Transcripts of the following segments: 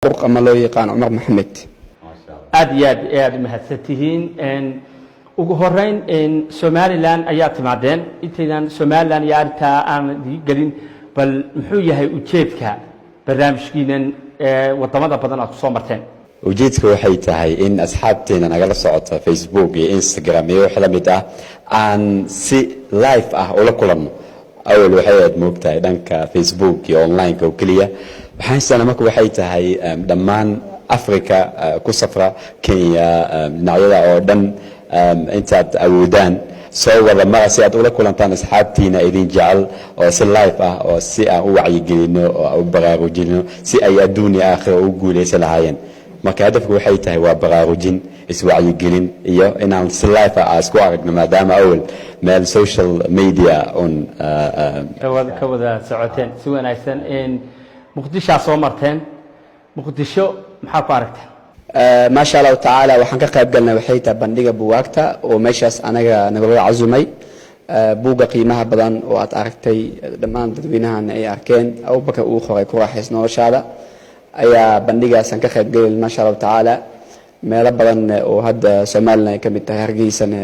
برق أما لو يقان عمر محمد aad mahadsantihiin ugu horeyn Somaliland ayaa timaadeen intaydan Somaliland yaarta aan gelin bal muxuu yahay ujeedka barnaamijkiinan wadamada badan aad soo marteen ujeedku waxay tahay in asxaabteena nagala socota Facebook iyo Instagram iyo wax la mid ah aan si live ah ula kulanno awal waxay aad moogtahay dhanka Facebook iyo online oo kaliya waxaan sanamku waxay tahay dhammaan Africa ku safra Kenya dhinacyada oo dhan intaad awoodaan soo wada mar si aad ula kulantaan asxaabtiina idin jecel oo si live ah oo si aan u wacyigelino oo u baraarujino si ay adduunyo aakhir u guuleysan lahaayeen marka hadafku waxay tahay waa baraarujin iswacyigelin iyo inaan si live ah isku aragno maadaama awal meel social media on ka wada socoteen si wanaagsan muqdisho soo marteen muqdisho maxaa ku aragteen ما شاء الله تعالى وحن كقرب قلنا وحيتا بندقة بواقتا ومشاس أنا نقول عزومي بوقا قيمها بدن وأتعرفتي دمان تدوينها أن أي أركان أو بك أخرى يكون حسن وشارع أي بندقة سن كقرب قل ما شاء الله تعالى ما ربنا وهذا سمالنا كم التهرجي سنة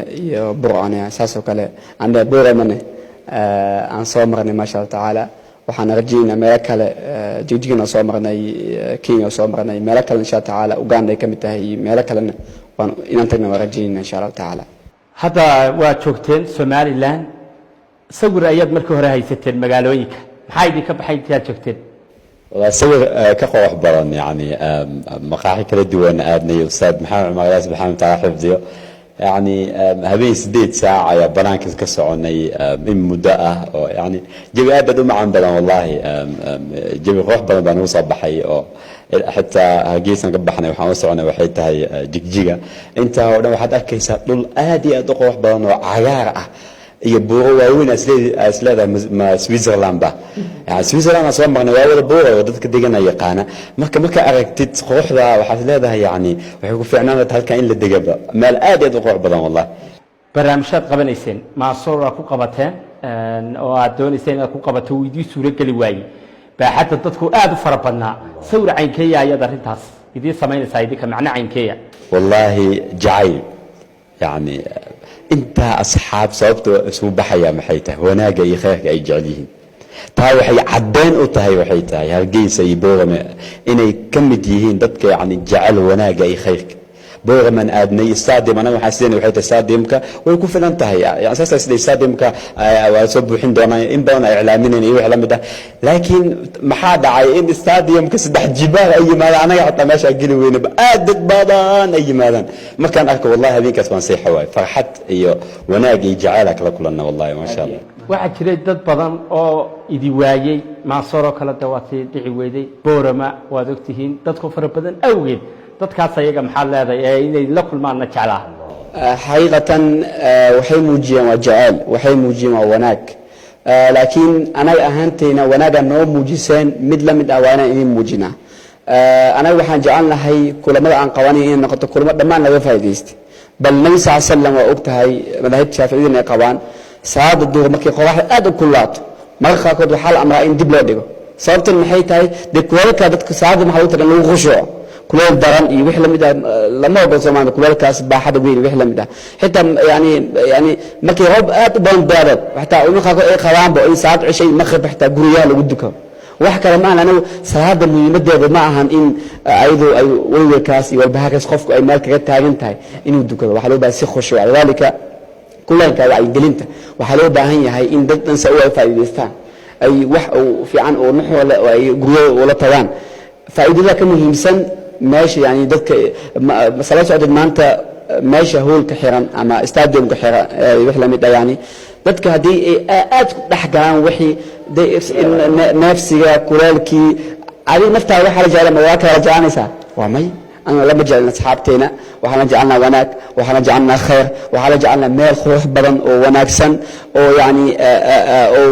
برعنا أساسه كله عند بورا منه عن صومرنا ما شاء الله تعالى waxaan rajayna meel kale jijigna soo marnay Kenya soo marnay meel kale insha Allah taala Uganda ay kamid tahay meel kale waan inaan tagna rajayna insha Allah taala hada waa joogteen Somaliland sawir ayaad markii hore haysateen magaalooyinka maxay idin ka baxay intaad joogteen wala sawir ka qoox badan yani maqaaxi kala duwan aadnay ustaad maxamed Umar subhanahu wa ta'ala xifdiyo يعني هذه سديد ساعة يا بنانك كسرني من مدة يعني جبي أبدا ما عم بدنا والله جبي روح بدنا بنوصل بحي حتى هجيسنا قبحنا وحنوصلنا وحيت هاي جيجا أنت هذا واحد أكيد سأقول أدي أدق روح بدنا عيارة يبوروا وين أسلاد ما سويسرلاند با يعني سويسرلاند أصلا ما نوال بورا ودتك ديجنا يقانا ما أركتت روح ذا وحسلادها يعني وحكوا في عنانا هالكائن اللي دجبا ما الآدي أدق بدن والله برنامجات قبل إنسان مع صورة كوكبتين أو عدون إنسان كوكبتو يدي سورة كلواي بحتى تدخل فربنا صورة عين كيا يا دريتاس يدي سمين سعيدك معنى عين كيا والله جعيب يعني انت اصحاب صوبته اسمه بحيا محيته وناقه اي خيرك اي جعليهن تا waxay cadeen u tahay waxay tahay halgeys ay boorama inay kamid yihiin dadka yani jacayl wanaaga ay khayrka boorama aadnay stadium ana waxa sideen waxay tahay stadiumka way ku filan tahay yani asaas sidii stadiumka waa soo buuxin doonaa in badan ay iclaamineen iyo wax la mid ah laakiin maxaa dhacay in stadiumka saddex jibaar ay yimaadaan anaga xataa meesha geli weynaba aad badan ay yimaadaan markaan arko wallahi habeenkaas baan say xawaay farxad iyo wanaag iyo jacayl kala kulanna wallahi ma sha Allah waxa jiray dad badan oo idi waayay ma soo kala dawaatay dhici weeday boorama waad ogtihiin dadku fara badan awgeed dadkaas ayaga maxaa leedahay inay la kulmaan jeclaa حقيقة waxay muujiyaan waa jacayl waxay muujiyaan waa wanaag laakiin anaga ahaanteena wanaaga noo muujiseen mid la mid ah waana inay muujinaa anaga waxaan jecelnahay kulamada aan qabanay in noqoto kulamo dhammaan laga faa'iideysto bal nabi sallallahu alayhi wasallam waa ogtahay madahib shaafiiciin ay qabaan saada duur markii qoraxda aad u kulaato marka qaarkood waxaa la amraa in dib loo dhigo sababtan maxay tahay dadka dadka saada maxaa u tagan lagu khushuuco kuleel daran iyo wix la mid ah lama ogol Soomaaliya kuleelkaas baaxada weyn wix la mid ah xitaa yani markii roob aad u badan daadad waxa uu qaaqo ay qabaanba in saad cishay maqrib xitaa guriyaha lagu duko wax kale ma ana salaada muhiimadeedu ma ahan in ayadu ay walwalkaas iyo walbahaarkaas qofku ay meel kaga taagan tahay inuu dukado waxa loo baahan si khushuuc walaalika kulanka wacyigelinta waxa loo baahan yahay in dad dhan soo faa'iideystaan ay wax fiican oo nuxul ay guriyaha wala tagaan faa'iidada ka muhiimsan ماشي يعني دك مسألة سعودة ما أنت ماشي هول كحيران أما استاديوم كحيران وحلا ميدا يعني دك هدي أد دحجان وحي نفسي كلالكي علي نفتح وحلا جالة مواقع رجعنيسا وماي أنا لما جعلنا أصحابتنا وحنا جعلنا وناك وحنا جعلنا خير وحنا جعلنا مال خروح بدن وناك سن ويعني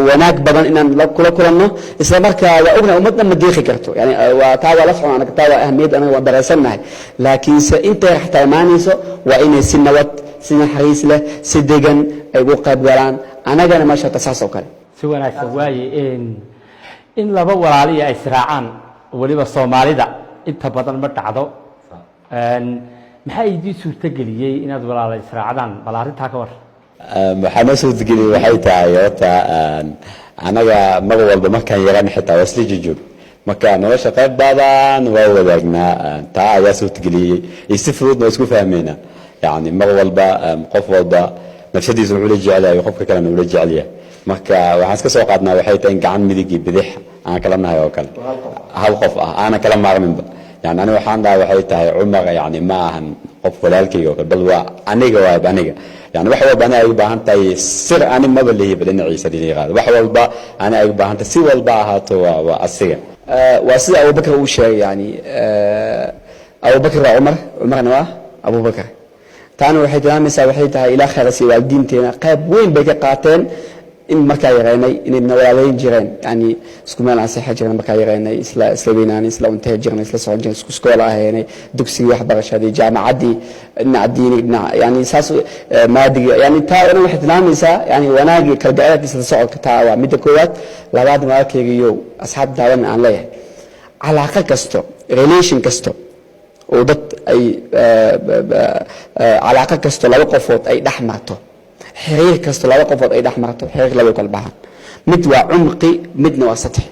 وناك بدن إن كلنا إسلامك وأبنا أمتنا مديخي كرتو يعني وتعالى لفظ أنا كتاوى أهمية أنا وبرسنا لكن أنت حتى مانيسو وإن سنوات سن حريص له سدجن أيقو قاب ولان أنا جانا ما شاء تساسو كله سواء سواي إن لبوا علي إسراعان ولي بالصومالي ده inta badan ma dhacdo maxaa idii suurtageliyey inaad walaala israacdaan bal arrintaa ka war waxaa noo suurtageliyey waxay tahay horta anaga mar walba markaan yaran xitaa waa isla jojoog marka nolosha qayb badan waa wadaagnaa taa ayaa suurtageliyey iyo si fudud waa isku fahmaynaa yani mar walba qof walba nafsadiisa wuxuu la jecel yahay qofka kalena uu la jecel yahay marka waxaan iska soo qaadnaa waxay tahay in gacan midig iyo bidix aan kala nahay oo kale hal qof ah aanan kala maarminba yani aniga waxaan dhahay waxay tahay cumar yani ma ahan qof walaalkayga oo kale bal waa aniga waaba aniga yani wax walba ana ay u baahan tahay sir ani maba lehiba dhinaciisa dhinaciisa wax walba ana ay u baahan tahay si walba ahaato waa asiga waa sida abubakar uu sheegay yani abubakar waa cumarna waa abubakar taana waxay tilmaamaysaa waxay tahay ilaa khayras iyo waalidiinteena qayb weyn bay ka qaateen in markaa yareynay inay nawalaalayn jireen yani isku meel aan seexa jirnay markaa yareynay isla weynaanay isla untahay jirnay isla socon jirnay isku iskoola ahaynay dugsigii waxbarashadii jaamacaddii dhinaca diini dhinaca yani saas maadiga yani taa dhan waxay tilmaamaysaa yani wanaagii kalgaceelka isla socodka taa waa midda koowaad labaad walaalkayga iyo asxaab daawan aan leeyahay calaaqo kasto relation kasto oo dad ay calaaqo kasto laba qofood ay dhex marto xiriir kasto laba qofood ay dhex marto xiriir laba kala baxaan mid waa cumqi midna waa saطح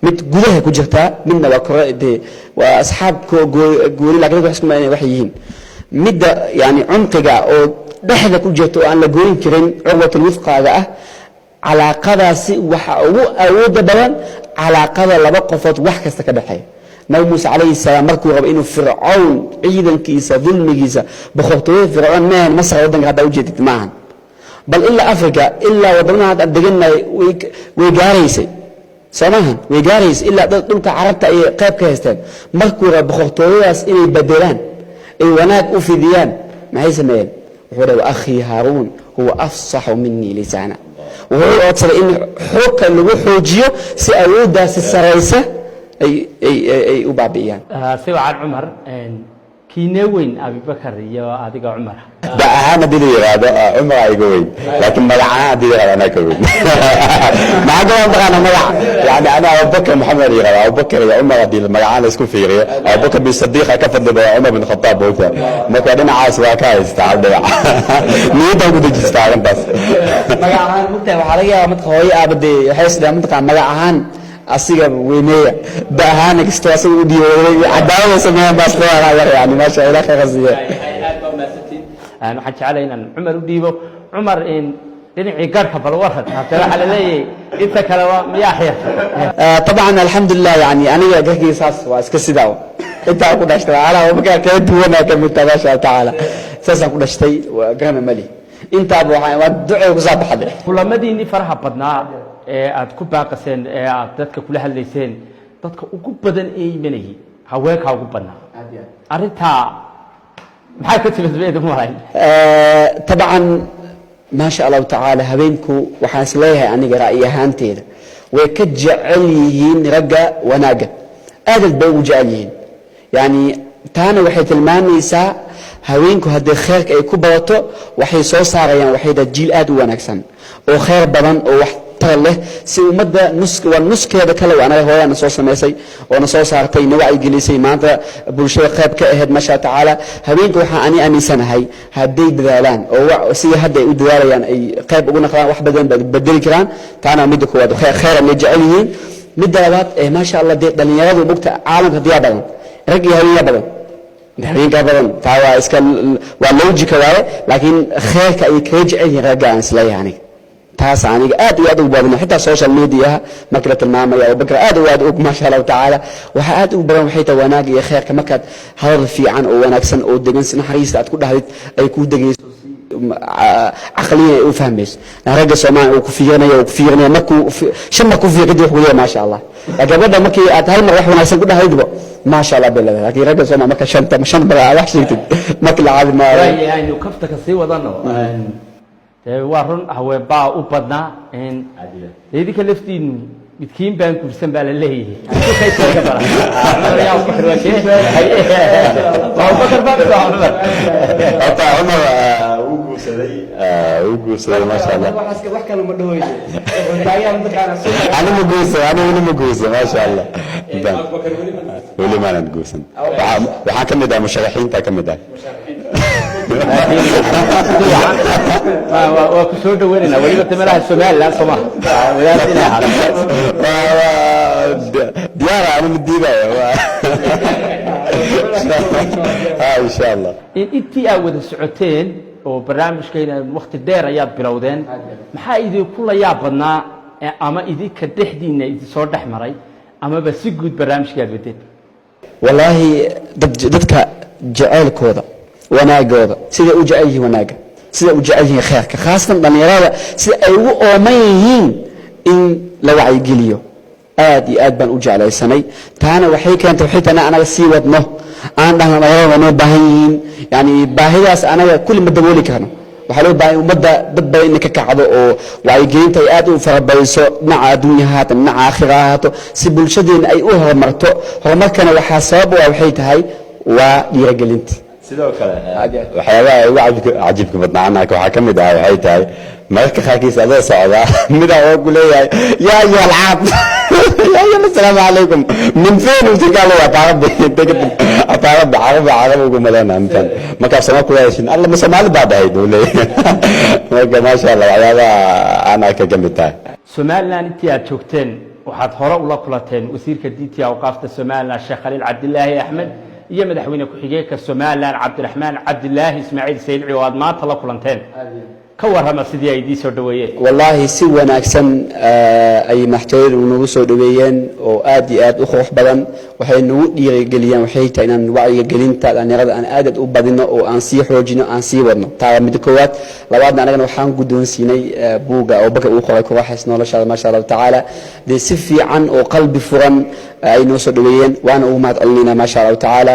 mid gudaha ku jirtaa midna waa kore de waa asxaab gooni laakiin wax isku ma wax yihiin midda yani cumqiga oo dhexda ku jirta oo aan la gooyin karin curwatul wifqaaga ah calaaqadaasi waxa ugu awooda badan calaaqada laba qofood wax kasta ka dhaxeeya nabi muuse calayhi salaam markuu rabo inuu fircawn ciidankiisa dulmigiisa boqortooyada fircawn maahan masar waddanka haddaa ujeedid maahan bal ilaa africa ilaa wadamada hadda degannahay way gaaraysay soo maahan way gaaraysay ilaa dhulka carabta ay qayb ka haysteen markuu rabo boqortooyadaas inay bedelaan ay wanaag u fidiyaan maxay sameeyeen wuxuu dhahay akhii haaruun huwa afsaxu minii lisaana wuxuu codsaday in xoogka lagu xoojiyo si awooddaasi saraysa ay u baabi'iyaan si wacan cumar kiinee weyn abibakar iyo adiga cumar da ahaan haddii la yiraahdo cumar iga weyn laakiin magac ahaan haddii la yiraahdo anaa ka weyn maxaa kaloo taqaana magac yani ana abubakar maxamed yiraahdo abubakar iyo cumar haddii magacaan la isku fiiriyo abubakar bin sadiiqa ka fadli badan cumar bin khataab boogta marka dhinacaas waa ka haystaa hal dhinac niyadaan ku dejistaa arrintaas magac ahaan mugtahay waxaa laga yaabaa marka hooyo aabadee waxay isdhahaan mataqaan magac ahaan asiga weyneeya baahaana kasto asaga u dhiibay cadaalada sameeyaan baas leeyahay yani maasha Allah khayr qasiya waxaan jecelahay inaan cumar u dhiibo cumar in dhinacii garka bal waran hata waxa la leeyahay inta kale waa miyaa xir طبعا الحمد لله يعني aniga garkiisaas waa iska sidaa inta ku dhashtay ala wabka ka duwana ka mutabasha taala saasa ku dhashtay waa garana mali inta waa duco ku saabaxday kulamadiini faraha badnaa ee aad ku baaqaseen ee aad dadka kula hadlayseen dadka ugu badan ee imanayay haweenka ugu badnaa arinta maxay ka timid beedu maray طبعا ما شاء الله تعالى habeenku waxaan isleeyahay aniga ra'yi ahaanteeda way ka jecel yihiin ragga wanaaga aad bay u jecel yihiin yani taana waxay tilmaamaysaa haweenku haddii khayrka ay ku badato waxay soo saarayaan waxay jiil aad u wanaagsan oo khayr badan oo wax leh si umada nuskeeda kale anaga hooyana soo sameysay oo na soo saartay na wacyi gelisay maanta bulshada qayb ka ahayd ma sha taala habeenka waxa ani aaminsanahay haday dadaalaan oo si hadda ay u dadaalayaan ay qayb ugu noqdaan wax badan bedeli karaan taana mid ku wada khayr ma jecelyihiin mid labaad ma sha Allah dhalinyaradu bugta caalamka diyaar badan rag iyo haween badan habeenka badan taa waa iska waa logic waaye laakiin khayrka ay ka jecelyihiin ragga aan isleeyahay taas aniga aad iyo aad u badan xitaa social media marka tilmaamaya oo bakar aad u aad u ma sha Allah taala waxa aad u badan waxay taa wanaag iyo khayrka marka hadal fiican oo wanaagsan oo degan si naxariista aad ku dhahdid ay ku dagayso aqliga u fahmayso ragga Soomaaliya oo ku fiirinayo markuu shama ku fiirinayo wax weeye ma sha Allah gabadha markii aad hal mar wax wanaagsan ku dhahdidba ma sha Allah bilaa laakiin ragga Soomaaliya marka shan bar wax sheegtid markii la caadi ma aynu kafta ka sii wadano waa run haween baa u badnaa idinka laftiinu midkiin baan kursan baa la leeyahay uu guursaday ma sha Allah wax kale ma dhahoyay أنا مجوزة ما شاء الله jidban weli maanan guursan waxaan ka mid ah musharaxiinta ka mid ah waa ku soo dhaweynayna weliba tamaraha Soomaaliland Soomaa wadaadina diyaar aan midiibayo insha Allah intii aad wada socoteen oo barnaamijkeena waqti dheer ayaad bilowdeen maxaa idinku la yaab badnaa ama idinka dhexdiina idin soo dhaxmaray ama ba si guud barnaamijkaad wadeen wallaahi dadka jaceelkooda wanaagooda sida u jecel yihiin wanaaga sida u jecel yihiin khayrka khaasatan dhalinyarada sida ay ugu ooman yihiin in la wacyigeliyo aad iyo aad baan u jeclaysanay taana waxay keentay xitaa anaga sii wadno aan dhahno dhalinyarada noo baahan yihiin yani baahidaas anaga kulli ma dabooli karno waxaa loo baahan ummadda dad badan inay ka kacdo oo wacyigelinta ay aad u farabadiso dhinaca adduunya haato dhinaca aakhira haato si bulshadeena ay u horumarto horumarkana waxaa sabab u ah waxay tahay waa dhiirigelinta sidoo kale waxyaabaha ugu cajibka badnaa anaka waxaa ka mid ah waxay tahay mararka qaarkiis adoo socdaa midaa oo ku leeyahay yaa ayuha alcaab yaa ayuha assalaamu calaykum min fiin utagaalo caraba ugu madana intan markaa sama ku leeshin alla ma soomaali baa dhahay buu leeyahay marka maasha allah waxyaabaha anaka ka mid tahay Soomaaliland intii aad joogteen waxaad hore ula kulateen wasiirka diinta awqaafta Soomaaliland Sheekh Khaliil Cabdillaahi Axmed iyo madaxweyne ku-xigeenka Soomaaliland Cabdiraxmaan Cabdillaahi Ismaaciil Sayidci oo aad maanta la kulanteen ka warrama sidii ay idin soo dhaweeyeen wallaahi si wanaagsan ay maxtooyadu nagu soo dhaweeyeen oo aad iyo aad u qurux badan waxay nagu dhiirigeliyeen waxay tahay inaan wacyiga gelinta dhalinyarada aan aad u badino oo aan sii xoojino aan sii wadno taa mid koowaad labaadna anagana waxaan guddoonsiinay buuga oo baka uu qoray kooxaas nolosha ma sha Allah taala de si fiican oo qalbi furan ay noo soo dhaweeyeen waana u mahad celinayna ma sha Allah taala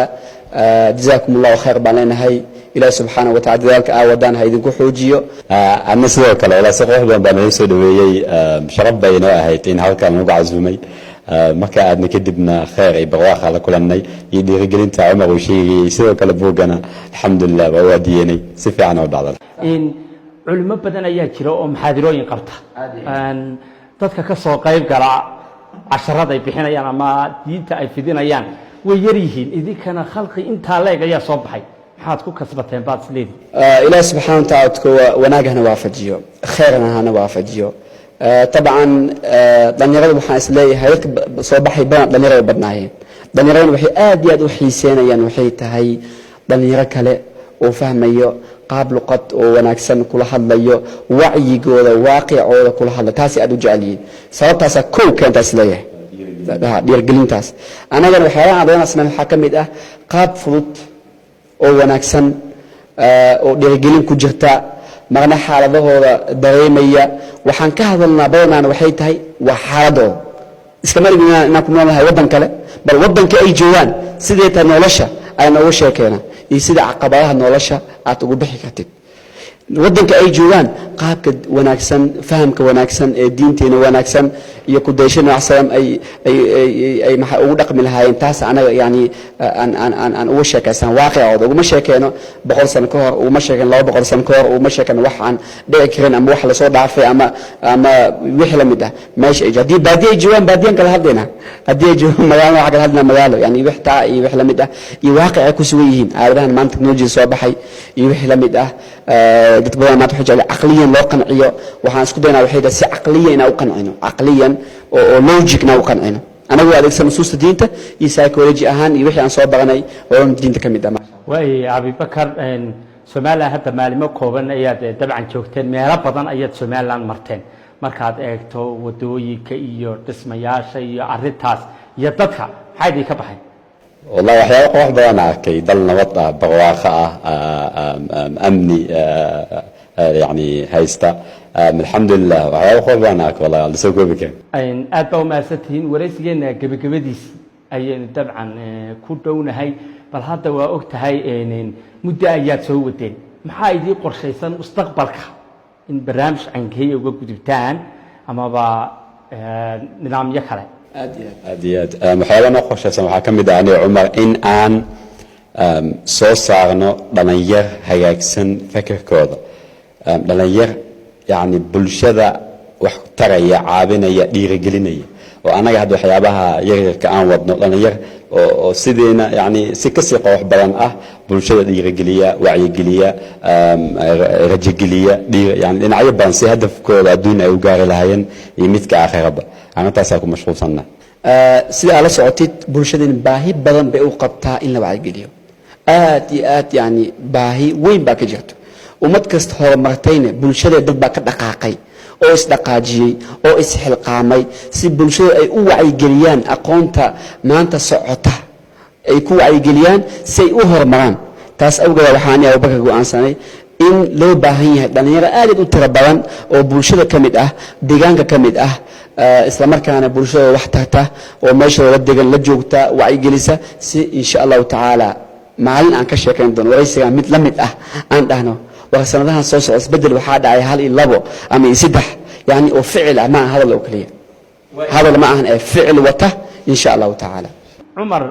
jazakumullahu khayr baan leenahay إلى سبحانه وتعالى ذلك أودان هيدن كحوجيو أنا سيدو كلا ولا سقوح بان يسود وياي شرب بينه هيتين هالكلام نوقع زومي ما كان كدبنا خير يبغى على كل الناي يدي رجلين تعمر وشيء سيدو كلا بوجنا الحمد لله ووديني سفي عنا وضعنا إن علماء بدنا يجروا محاضرين قرطة أن تذكر كسوقيب قرا عشرة يبيحنا يعني ما دينت أي في دينا يعني ويريهن إذا كان خلقي أنت عليك يا صبحي maxaad ku kasbateen baad isleedi ilaahay subxaanahu wa ta'ala wanaagana waafajiyo khayrna hana waafajiyo taban dhalinyarada waxaan isleeyahay dadka soo baxay badan dhalinyarada badnaayeen dhalinyarada waxay aad iyo aad u xiiseenayaan waxay tahay dhalinyaro kale oo fahmayo qaab luqad oo wanaagsan kula hadlayo wacyigooda waaqicooda kula hadla taas aad u jeceliin sababtaas koow keenta isleeyahay dhiirigelintaas anagana waxyaalaha aan doonayna waxa ka mid ah qaab fudud oo wanaagsan oo dhiirigelin ku jirta marna xaaladahooda dareemaya waxaan ka hadalnaa badanaan waxay tahay waa xaaladooda iska marigna inaan ku noolahay waddan kale bal waddanka ay joogaan sidee tahay nolosha ay nooga sheekeena iyo sida caqabadaha nolosha aad ugu bixi kartid waddanka ay joogaan qaabka wanaagsan fahamka wanaagsan ee diinteena wanaagsan iyo ku dayshada wanaagsan ay maxay ugu dhaqmi lahaayeen taas anaga yani aan ugu sheekaysan waaqicooda ugu sheekeeno 100 sano ka hor ugu sheekeen 200 sano ka hor ugu sheekeen wax aan dhici karin ama wax la soo dhaafay ama wixii la mid ah meesha ay jadii baadiye joogaan baadiyan kala hadlayna hadii joogaan magaalo waxa kala hadlayna magaalo yani wix taa iyo wix la mid ah iyo waaqic ku sugan yihiin aaladahan maanta technology soo baxay iyo wix la mid ah dad badan ma tuxjal aqliyan loo qanciyo waxaan isku daynaa waxay si aqliyan u qancino aqliyan oo logicna u qancino anagu adeegsan nusuusta diinta iyo psychology ahaan iyo wixii aan soo baranay oo diinta kamid ah way Abi Bakar Soomaaliland hadda maalimo kooban ayaad dabcan joogteen meelo badan ayaad Soomaaliland marteen markaad eegto wadooyinka iyo dhismayaasha iyo arintaas iyo dadka maxay ka baxay والله waxyaabo qoox badan arkay dal nabad ah barwaaqo ah amni يعني هايستا الحمد لله waxyaabo qoox badan arkay والله la soo koobi karo aad baa umaasantihiin wareysigeena gabagabadiis ayaynu dabcan ku dhownahay bal hadda waa og tahay muddo ayaad soo wadeen maxaa idin qorshaysan mustaqbalka in barnaamij cankay uga gudubtaan amaba nidaamyo kale aad waxyaabana qorshaysan waxaa ka mid ah aniga Umar in aan soo saarno dhalinyar hagaagsan fikirkooda dhalinyar yani bulshada wax taraya caabinaya dhiirigelinaya oo anaga hadda waxyaabaha yaryarka aan wadno dhalinyar oo sideena yani si kasii qoox badan ah bulshada dhiirigeliya wacyigeliya rajageliya yani dhinacyo badan si hadafkooda adduun ay u gaari lahaayeen iyo midka aakhiraba anataasaa ku mashquulsanna sida aad la socotid bulshadeen baahi badan bay u qabtaa in la wacyigeliyo aad iyo aad yani baahi weyn baa ka jirto ummad kasta horumartayna bulshada dad baa ka dhaqaaqay oo isdhaqaajiyey oo isxilqaamay si bulshada ay u wacyigeliyaan aqoonta maanta socota ay ku wacyigeliyaan si ay u horumaraan taas awgeed waxaan Abubakar go'aansanay in loo baahan yahay dhalinyaro aad u tiro badan oo bulshada ka mid ah deegaanka ka mid ah isla markaana bulshada wax tarta oo meeshooda degan la joogta wacyigelisa si insha Allah ta'ala maalin aan ka sheekayn doono waraysiga mid la mid ah aan dhahno وسنتها سوس بدل وحاد على هالي لبو أما يسدح يعني وفعل ما هذا الأكلية هذا ما هن فعل وته إن شاء الله تعالى عمر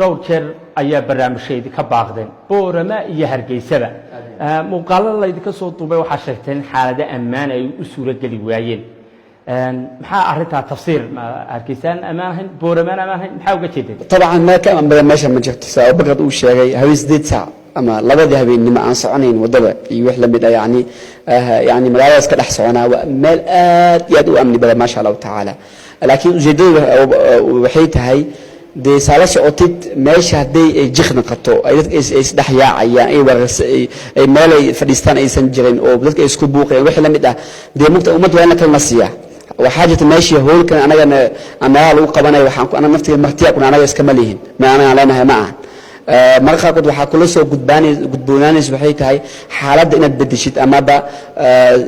دور كير أي برنامج شيء كباقدين بورما يهرجي سبع مقال الله يدك صوت طبيعي وحشرتين حالة أمان أي أسورة جلويين محا أردت تفسير أركيسان أمانهن بورمان أمانهن محاوج كذي طبعا ما كان بدل ما شاء مجرد ساعة بقدر أقول شيء هويس ديت ساعة أما لبده هبين لما أنصعنين وضبع يوحل بدا يعني ملاذ كده حصنا ومال يدو أمني بدا ما شاء الله تعالى لكن جدول وحيت هاي دي سالس أوتيت ماشي هدي جخنا قطو إيش دحيا عيان أي ورس أي مال فلسطين أي سنجرين أو بدك إسكوبوق وحلا مدا دي مقطع أمد وأنا كالمسيح وحاجة ماشي هول كان أنا لو قبنا وحنا أنا نفتي مرتيا كنا أنا يسكمليهن ما أنا علينا معه marka qod waxa kula soo gudboonaanayso waxay tahay xaaladda inaad bedeshid ama ba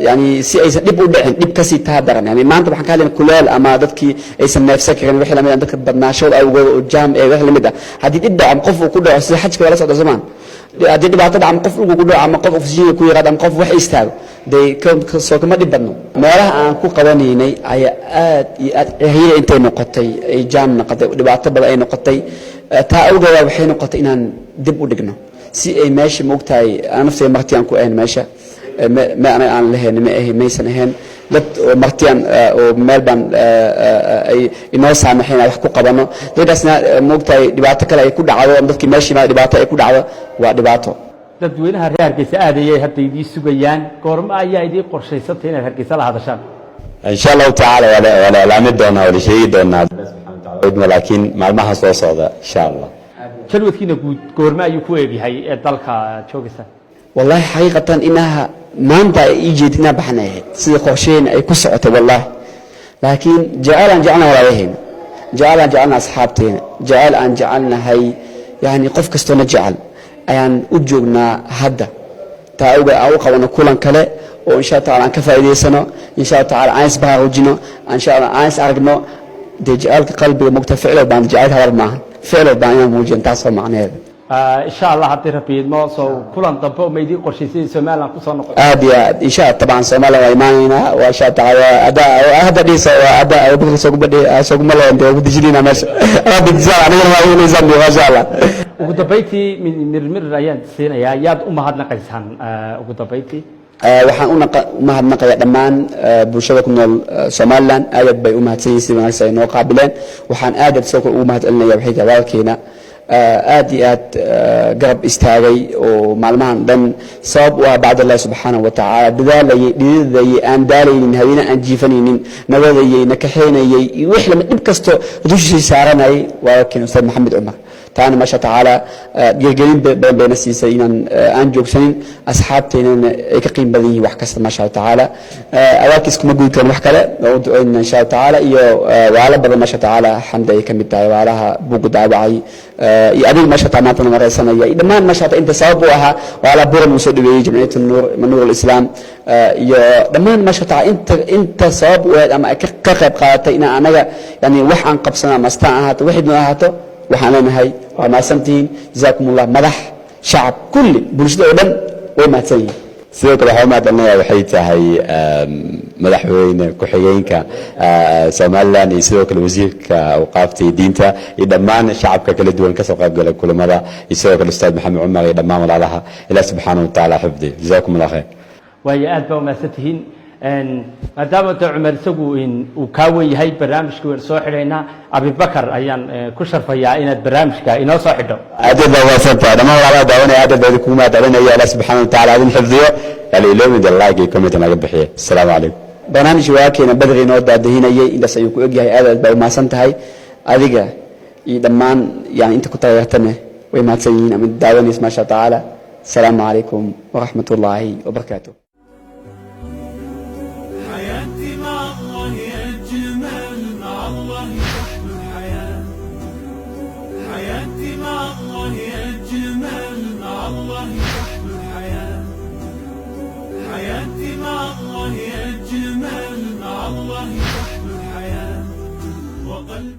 yani si aysan dib u dhicin dib ka sii taadaran yani maanta waxaan ka hadlaynaa kuleel ama dadkii aysan neefsan karin wixii la mid ah dadka badnaashooda awgeed oo jaam ee wax la mid ah hadii dib dhacam qof uu ku dhaco sida xajka wala socdo zaman hadii dhibaato dhacam qof uu ku dhaco ama qof oksijiin ku yaraad ama qof wax istaago day soo kama dhib badno meelaha aan ku qabanaynay ayaa aad iyo aad cihiir intay noqotay ay jaam noqotay dhibaato badan ay noqotay taa awgeeda waxay noqotay inaan dib u dhigno si ay meesha moogtahay naftay martiyaan ku ahayn meesha ma aan lahayn ma ahay maysan ahayn dad martiyaan oo meel baan ay inoo saamaxeen wax ku qabano dadasna moogtahay dhibaato kale ay ku dhacdo dadkii meesha ma dhibaato ay ku dhacdo waa dhibaato dadweynaha reer Hargeysa aadayay hadda idii sugayaan goorma ayaa idii qorshaysatay inaad Hargeysa la hadashaan insha Allah ta'ala wala laamid doona wala sheegi doona laakiin maalmaha soo socda insha Allah jalwadkiina guud goorma ayuu ku eegyahay ee dalka joogisa wallahi xaqiiqatan inaha maanta ay jeedina baxnayd sida qorsheen ay ku socotay wallahi laakiin jaalan jacalna walaalaheena jacalna asxaabteena jacalna hay yani qof kastoo jacal ayaan u joognaa hadda taawga aan u qabano kulan kale oo insha Allah aan ka faa'iideysano insha Allah aan isbaarujino insha Allah aan aragno جعلك قلبي مكتفعل بان جعلك هذا معه فعل بان موجود تاسو معناه إن شاء الله حتى ربيد ما سو كلن طبق ما يدي قرشيسي سمالا كوسا نقول إن شاء الله طبعا سمالا وإيماننا وإن شاء الله أداء هذا ليس أداء وبكر سوق بدي سوق ملا أنت ودي جدينا مش ربي جزاء أنا ما هو نظام ما شاء الله وقت بيتي من ريان سنة يا ياد هذا قيسان وقت بيتي waxaan u mahadnaqayaa dhammaan bulshada ku nool Soomaaliland aad bay u mahadsanyihiin si wanaagsan ay noo qaabileen waxaan aad soo u mahadcelinayaa waxay jawaalkeena aad iyo aad garab istaagay oo maalmahan dhan sabab u ah bacda Allah subhanahu wa ta'ala dadaalayay aan daalaynin haweenan aan jiifanaynin nabadayay nakaxeenayay wixii lama dib kasto dushii saaranay waa keen Ustaad Maxamed Umar taana ma sha ta'ala geelgelin bayna siisay inaan aan joogsanin asxaabteena ay ka qiim badan yihiin wax kasta ma sha ta'ala awaakiis kuma guud kan wax kale oo duceeyna insha Allah ta'ala iyo wala badan ma sha ta'ala xamda ay kamid tahay walaha buugu daabacay iyo adiga ma sha ta'ala maanta maraysanaya dhamaan ma sha ta'ala inta sabab u aha wala buran soo dhaweeyay jamciyada nuur al-islam iyo dhamaan ma sha ta'ala inta sabab u ah ama ka qayb qaadatay in anaga yani wax aan qabsana mastaan ahaato wixii ahaato waxaan leenahay waa maasantiin jazaakumullah madax shacab kulli bulshada oo dhan way maadsanyihiin sidoo kale waxaa maadalnaya waxay tahay madaxweyne ku-xigeenka Soomaaliland iyo sidoo kale wasiirka awqaafta iyo diinta iyo dhammaan shacabka kala duwan ka soo qayb galay kulamada iyo sidoo kale Ustaad Maxamed Umar iyo dhammaan walaalaha Ilaahay subhanahu wa ta'ala xifdi jazaakumullah khayr way aad baa maasantihiin maadaama dee cumar isagu uu kaa wen yahay barnaamijka waan soo xidhaynaa abibakar ayaan ku sharfayaa inaad barnaamijka inoo soo xidho aad baa waasantahay dhammaan walaalaa daawanaya aad baa idinku mahadcelinaya allah subxaana watacaala adin xifdiyo yaliiloomin de like iyo comment naga bixiya asalaamu calaykum barnaamijka waakeena badri inoo daadahinayay intaas ayuu ku egyahay aad baa umahadsan tahay adiga iyo dhammaan yani inta ku taageertana way mahadsan yihiin ama daawanaysa maasha tacaala asalaamu calaykum waraxmat ullaahi wabarakaatu حياتي مع الله أجمل مع الله تحلو الحياة حياتي مع الله أجمل مع الله تحلو الحياة حياتي مع الله أجمل مع الله تحلو الحياة وقلبي